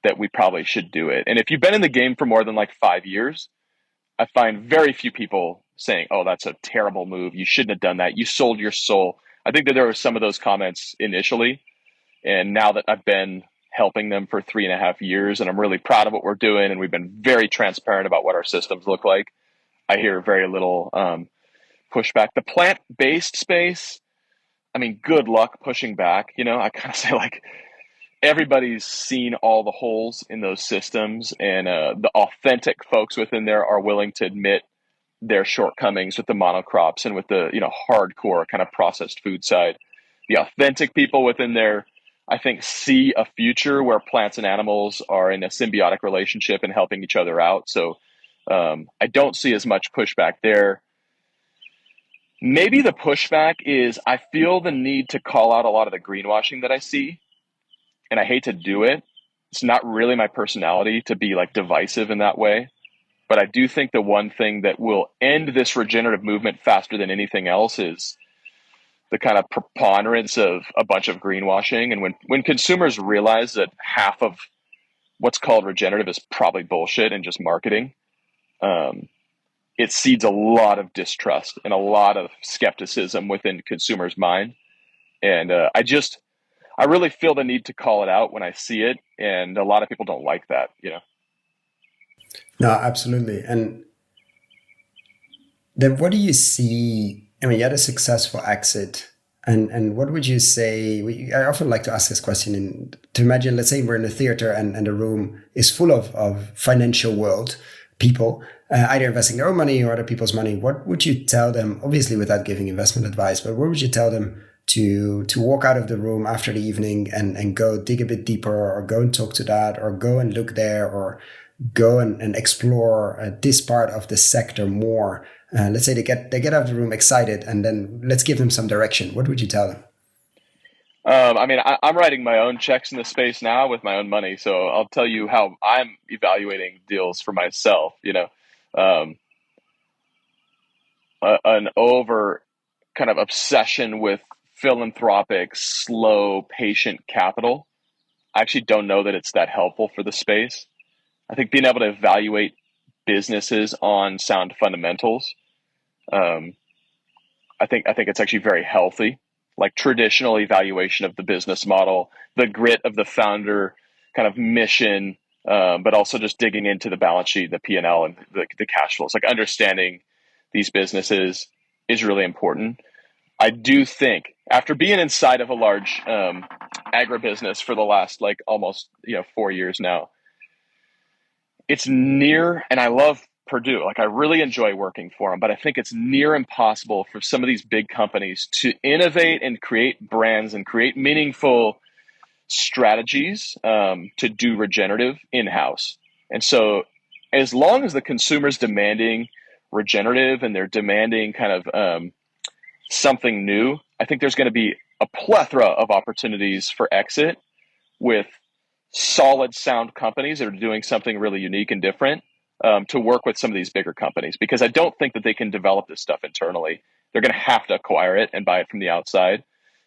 that we probably should do it. And if you've been in the game for more than like 5 years, I find very few people saying, oh, that's a terrible move. You shouldn't have done that. You sold your soul. I think that there were some of those comments initially. And now that I've been helping them for 3.5 years and I'm really proud of what we're doing, and we've been very transparent about what our systems look like, I hear very little pushback. The plant-based space, I mean, good luck pushing back. I kind of say like everybody's seen all the holes in those systems, and the authentic folks within there are willing to admit their shortcomings with the monocrops and with the hardcore kind of processed food side. The authentic people within there, I think, see a future where plants and animals are in a symbiotic relationship and helping each other out. So I don't see as much pushback there. Maybe the pushback is I feel the need to call out a lot of the greenwashing that I see, and I hate to do it. It's not really my personality to be like divisive in that way. But I do think the one thing that will end this regenerative movement faster than anything else is the kind of preponderance of a bunch of greenwashing. And when consumers realize that half of what's called regenerative is probably bullshit and just marketing, it seeds a lot of distrust and a lot of skepticism within consumers' mind. And I really feel the need to call it out when I see it. And a lot of people don't like that. No, absolutely. And then what do you see? I mean, you had a successful exit. And what would you say? I often like to ask this question to imagine, let's say we're in a theater and the room is full of financial world people, either investing their own money or other people's money. What would you tell them, obviously without giving investment advice, but what would you tell them to walk out of the room after the evening and go dig a bit deeper, or go and talk to that, or go and look there, or go and explore this part of the sector more? Let's say they get out of the room excited, and then let's give them some direction. What would you tell them? I mean, I'm writing my own checks in this space now with my own money. So I'll tell you how I'm evaluating deals for myself. An over kind of obsession with philanthropic, slow, patient capital. I actually don't know that it's that helpful for the space. I think being able to evaluate businesses on sound fundamentals, I think it's actually very healthy. like traditional evaluation of the business model, the grit of the founder kind of mission, but also just digging into the balance sheet, the P&L, and the cash flows. Like understanding these businesses is really important. I do think after being inside of a large agribusiness for the last like almost 4 years now, it's near, and I love Purdue. Like I really enjoy working for them, but I think it's near impossible for some of these big companies to innovate and create brands and create meaningful strategies to do regenerative in-house. And so as long as the consumer's demanding regenerative and they're demanding kind of something new, I think there's going to be a plethora of opportunities for exit with solid, sound companies that are doing something really unique and different to work with some of these bigger companies, because I don't think that they can develop this stuff internally. They're going to have to acquire it and buy it from the outside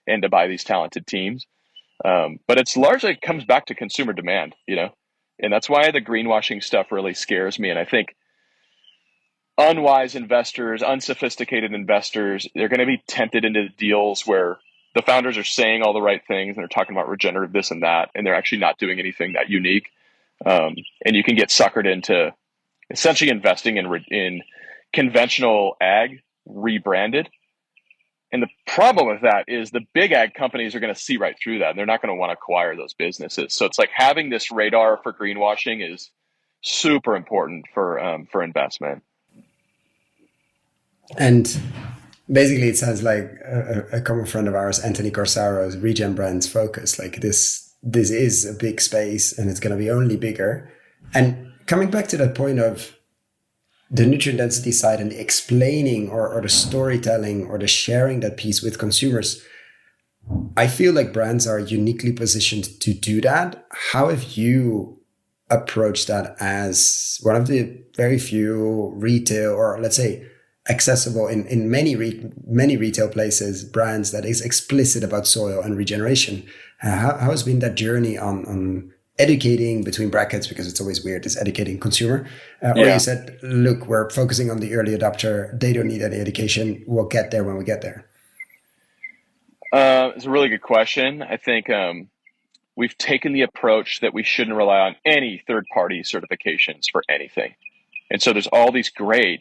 and to buy these talented teams. But it's largely comes back to consumer demand, and that's why the greenwashing stuff really scares me. And I think unwise investors, unsophisticated investors, they're going to be tempted into deals where the founders are saying all the right things and they're talking about regenerative this and that, and they're actually not doing anything that unique. And you can get suckered into essentially investing in conventional ag rebranded. And the problem with that is the big ag companies are going to see right through that, and they're not going to want to acquire those businesses. So it's like having this radar for greenwashing is super important for investment. And basically, it sounds like a common friend of ours, Anthony Corsaro's Regen Brands focus. Like this is a big space, and it's going to be only bigger. And coming back to that point of the nutrient density side and the explaining or the storytelling or the sharing that piece with consumers, I feel like brands are uniquely positioned to do that. How have you approached that as one of the very few retail, or let's say accessible in many retail places, brands that is explicit about soil and regeneration? How has been that journey on educating, between brackets, because it's always weird, is educating consumer? Or you said, look, we're focusing on the early adopter. They don't need any education. We'll get there when we get there. It's a really good question. I think we've taken the approach that we shouldn't rely on any third-party certifications for anything. And so there's all these great,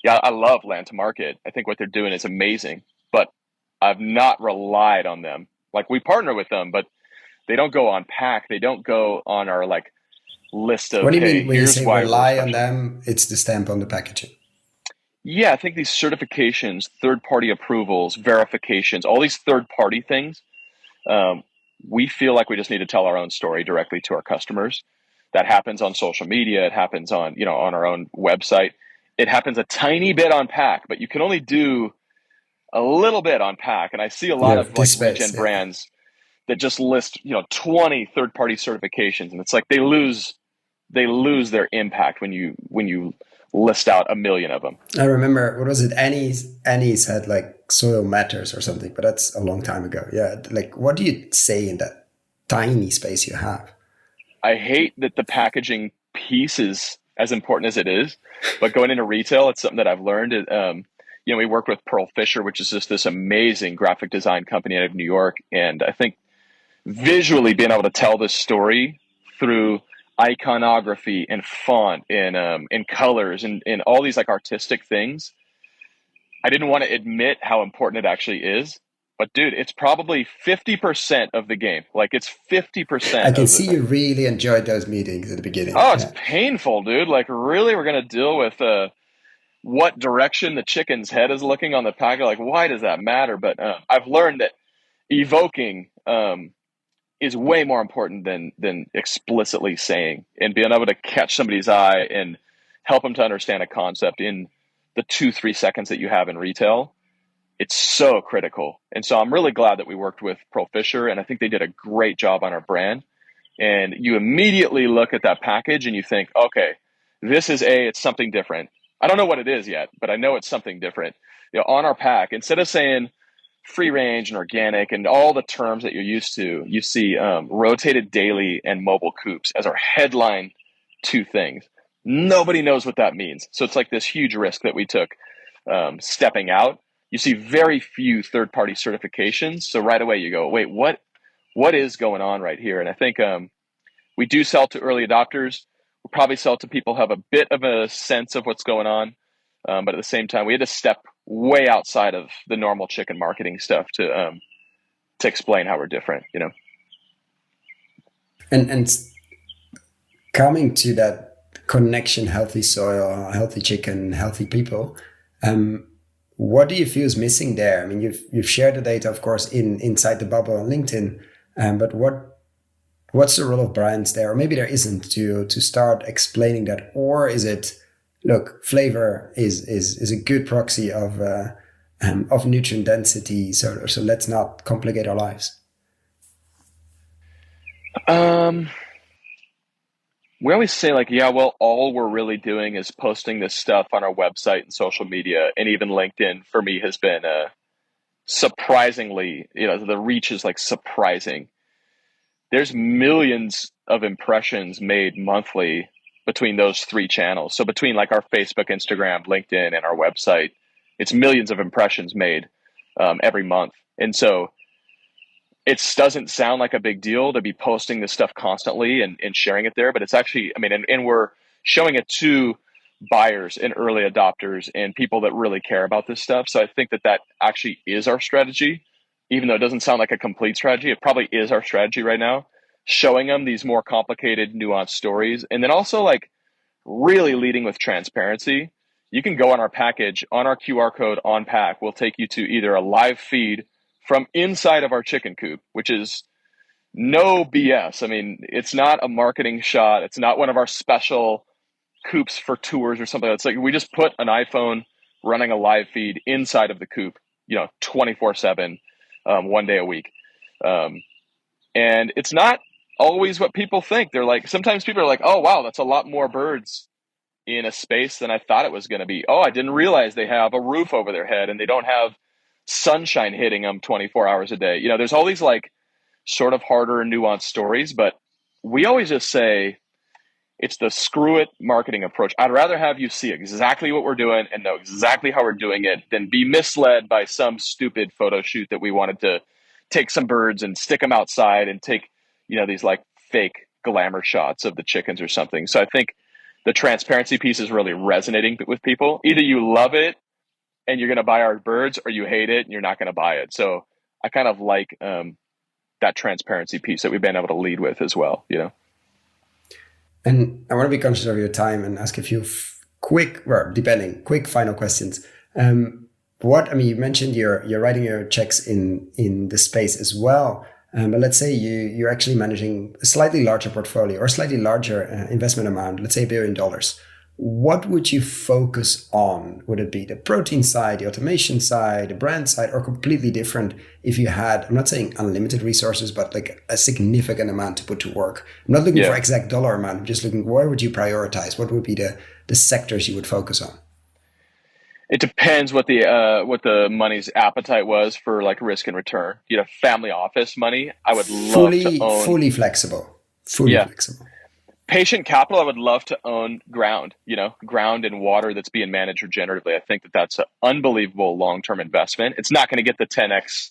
I love Land to Market. I think what they're doing is amazing, but I've not relied on them. Like we partner with them, but they don't go on pack. They don't go on our like list of, what do you mean when you here's say why rely on them? It's the stamp on the packaging. Yeah, I think these certifications, third-party approvals, verifications, all these third-party things, we feel like we just need to tell our own story directly to our customers. That happens on social media. It happens on, on our own website. It happens a tiny bit on pack, but you can only do a little bit on pack. And I see a lot of like regen brands that just list, 20 third-party certifications, and it's like they lose their impact when you list out a million of them. I remember, what was it? Annie's had like Soil Matters or something, but that's a long time ago. Yeah. Like, what do you say in that tiny space you have? I hate that the packaging piece is as important as it is, but going into retail, it's something that I've learned. We work with Pearl Fisher, which is just this amazing graphic design company out of New York. And I think visually being able to tell this story through iconography and font and colors and all these like artistic things, I didn't want to admit how important it actually is. But dude, it's probably 50% of the game. Like it's 50%. I can see you really enjoyed those meetings at the beginning. Oh, it's painful, dude. Like really, we're going to deal with what direction the chicken's head is looking on the packet. Like, why does that matter? But I've learned that evoking is way more important than explicitly saying, and being able to catch somebody's eye and help them to understand a concept in the 2-3 seconds that you have in retail. It's so critical. And so I'm really glad that we worked with Pearl Fisher, and I think they did a great job on our brand. And you immediately look at that package and you think, okay, this is it's something different. I don't know what it is yet, but I know it's something different. On our pack, instead of saying free range and organic and all the terms that you're used to, you see rotated daily and mobile coops as our headline two things. Nobody knows what that means. So it's like this huge risk that we took stepping out. you see very few third-party certifications. So right away you go, wait, what is going on right here? And I think we do sell to early adopters. We'll probably sell to people who have a bit of a sense of what's going on. But at the same time, we had to step way outside of the normal chicken marketing stuff to explain how we're different, you know? And coming to that connection, healthy soil, healthy chicken, healthy people, what do you feel is missing there? I mean, you've shared the data, of course, inside the bubble on LinkedIn, but what's the role of brands there? Or maybe there isn't to start explaining that, or is it, look, flavor is a good proxy of nutrient density, so let's not complicate our lives. We always say like, yeah, well, all we're really doing is posting this stuff on our website and social media, and even LinkedIn for me has been surprisingly, you know, the reach is like surprising. There's millions of impressions made monthly between those three channels. So between like our Facebook, Instagram, LinkedIn, and our website, it's millions of impressions made every month. And so it doesn't sound like a big deal to be posting this stuff constantly and sharing it there, but it's actually, I mean, and we're showing it to buyers and early adopters and people that really care about this stuff. So I think that actually is our strategy, even though it doesn't sound like a complete strategy. It probably is our strategy right now, showing them these more complicated, nuanced stories. And then also like really leading with transparency. You can go on our package, on our QR code on pack, will take you to either a live feed from inside of our chicken coop, which is no BS. I mean, it's not a marketing shot. It's not one of our special coops for tours or something. It's like we just put an iPhone running a live feed inside of the coop, you know, 24/7, 1 day a week. And it's not always what people think. They're like, sometimes people are like, oh, wow, that's a lot more birds in a space than I thought it was going to be. Oh, I didn't realize they have a roof over their head and they don't have sunshine hitting them 24 hours a day. You know, there's all these like sort of harder and nuanced stories, but we always just say it's the screw it marketing approach. I'd rather have you see exactly what we're doing and know exactly how we're doing it than be misled by some stupid photo shoot that we wanted to take some birds and stick them outside and take, you know, these like fake glamour shots of the chickens or something. So I think the transparency piece is really resonating with people. Either you love it and you're going to buy our birds, or you hate it and you're not going to buy it. So I kind of like that transparency piece that we've been able to lead with as well, you know? And I want to be conscious of your time and ask a few quick final questions. I mean, you mentioned you're writing your checks in the space as well. But let's say you're actually managing a slightly larger portfolio or a slightly larger investment amount, let's say $1 billion. What would you focus on? Would it be the protein side, the automation side, the brand side, or completely different if you had, I'm not saying unlimited resources, but like a significant amount to put to work? I'm not looking for exact dollar amount. I'm just looking, where would you prioritize? What would be the sectors you would focus on? It depends what the money's appetite was for like risk and return. You know, family office money, I would love to own. Fully flexible. Flexible. Patient capital, I would love to own ground, you know, ground and water that's being managed regeneratively. I think that's an unbelievable long-term investment. It's not going to get the 10x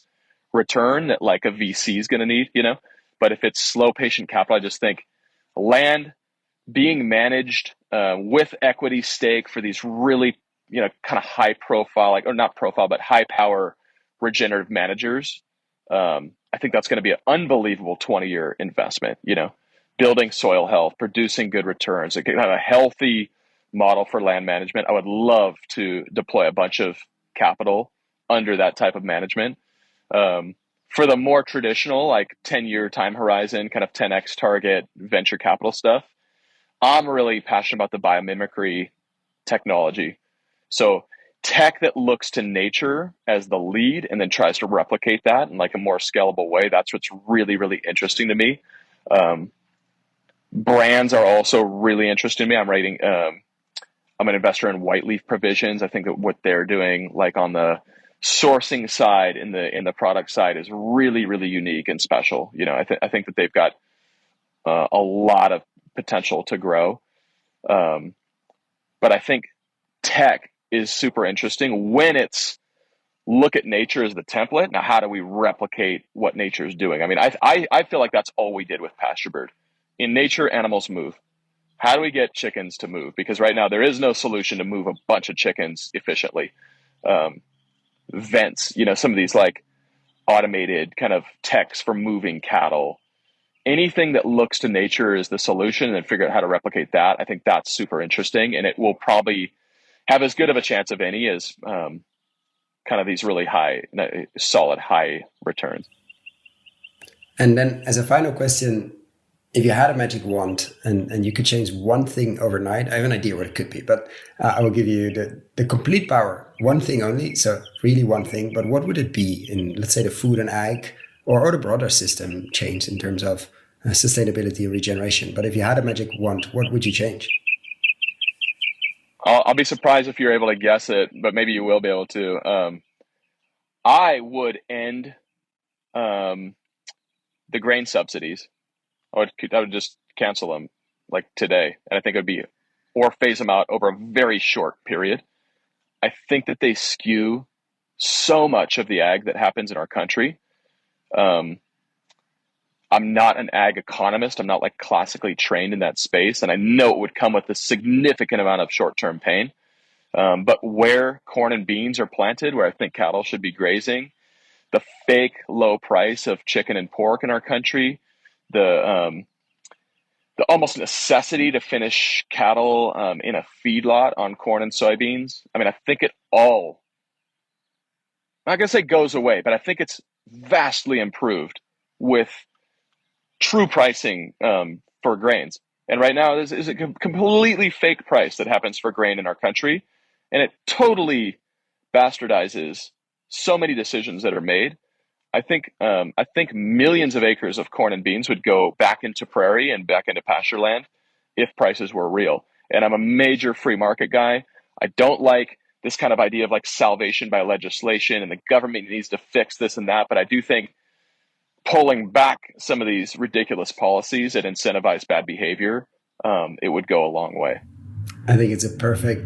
return that like a VC is going to need, you know, but if it's slow patient capital, I just think land being managed with equity stake for these really, you know, kind of high profile, like, or not profile, but high power regenerative managers. I think that's going to be an unbelievable 20-year investment, you know, building soil health, producing good returns, have a healthy model for land management. I would love to deploy a bunch of capital under that type of management. For the more traditional, like 10-year time horizon, kind of 10x target venture capital stuff, I'm really passionate about the biomimicry technology. So tech that looks to nature as the lead and then tries to replicate that in like a more scalable way. That's what's really, really interesting to me. Brands are also really interesting to me. I'm an investor in White Leaf Provisions. I think that what they're doing, like on the sourcing side, in the product side, is really, really unique and special. You know, I think that they've got a lot of potential to grow. But I think tech is super interesting when it's look at nature as the template. Now, how do we replicate what nature is doing? I mean, I feel like that's all we did with Pasturebird. In nature, animals move. How do we get chickens to move? Because right now there is no solution to move a bunch of chickens efficiently. Vents, some of these like automated kind of techs for moving cattle. Anything that looks to nature is the solution, and figure out how to replicate that. I think that's super interesting, and it will probably have as good of a chance of any as kind of these really solid high returns. And then as a final question, if you had a magic wand and you could change one thing overnight, I have an idea what it could be, but I will give you the complete power, one thing only, so really one thing, but what would it be in, let's say, the food and ag or the broader system change in terms of sustainability and regeneration? But if you had a magic wand, what would you change? I'll be surprised if you're able to guess it, but maybe you will be able to. I would end the grain subsidies. I would just cancel them like today. And I think it would be, or phase them out over a very short period. I think that they skew so much of the ag that happens in our country. I'm not an ag economist. I'm not like classically trained in that space. And I know it would come with a significant amount of short-term pain. But where corn and beans are planted, where I think cattle should be grazing, the fake low price of chicken and pork in our country, the almost necessity to finish cattle in a feedlot on corn and soybeans. I mean, I think it all, I'm not going to say goes away, but I think it's vastly improved with true pricing for grains. And right now, this is a completely fake price that happens for grain in our country. And it totally bastardizes so many decisions that are made. I think millions of acres of corn and beans would go back into prairie and back into pasture land if prices were real. And I'm a major free market guy. I don't like this kind of idea of like salvation by legislation and the government needs to fix this and that. But I do think pulling back some of these ridiculous policies that incentivize bad behavior, it would go a long way. I think it's a perfect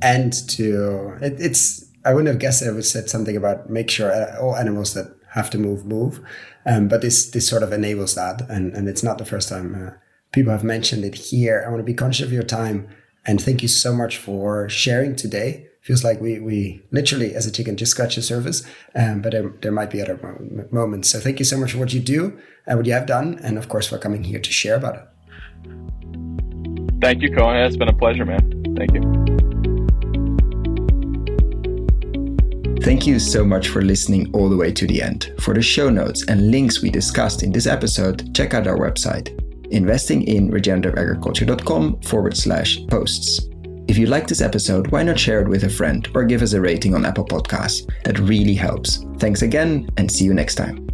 end to it. I wouldn't have guessed it would said something about make sure all animals that have to move. But this sort of enables that. And it's not the first time people have mentioned it here. I want to be conscious of your time. And thank you so much for sharing today. Feels like we literally, as a chicken, just scratched the surface. But there might be other moments. So thank you so much for what you do and what you have done. And of course, for coming here to share about it. Thank you, Cohen. It's been a pleasure, man. Thank you. Thank you so much for listening all the way to the end. For the show notes and links we discussed in this episode, check out our website, investinginregenerativeagriculture.com/posts. If you like this episode, why not share it with a friend or give us a rating on Apple Podcasts? That really helps. Thanks again and see you next time.